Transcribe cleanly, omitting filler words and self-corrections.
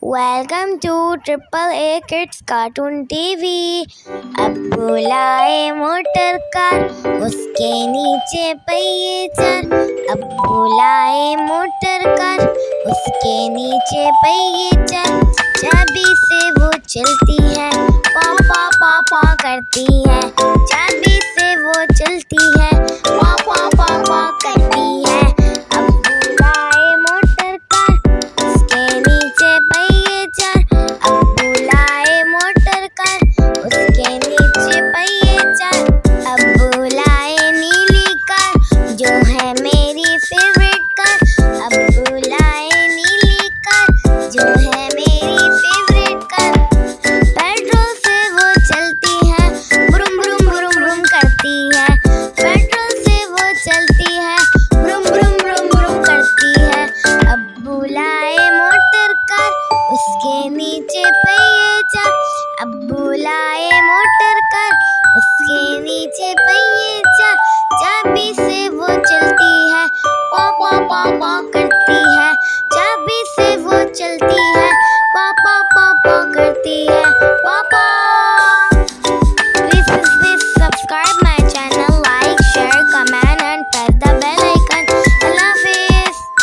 Welcome to triple A kids cartoon TV. अब्बू लाए motor car, उसके नीचे पहिए चार। अब्बू लाए मोटर कार, उसके नीचे पहिए चार। चाबी से वो चलती है, पा पा पा पा करती है। चाबी से वो चलती है, पा पा पा पा करती है। अब्बू लाए मोटर कार, उसके नीचे पहिए चार। अब्बू लाए मोटर कार, उसके नीचे पहिए चार। अब्बू लाए नीली कार, जो है मेरी फेवरेट कार। अब्बू लाए नीली कार, जो है मेरी फेवरेट कार। पेट्रोल से वो चलती है, ब्रुम ब्रुम ब्रुम ब्रुम करती है। पेट्रोल से वो चलती है, ब्रुम ब्रुम ब्रुम ब्रुम करती है। अब्बू लाए मोटर कार, उसके नीचे पहिए चार। अब्बू लाए मोटर कार, उसके नीचे पहिए चार। चाबी से वो चलती है, पा पा पा पा करती है। चाबी से वो चलती है, पा पा पा पा करती है। पापा, please subscribe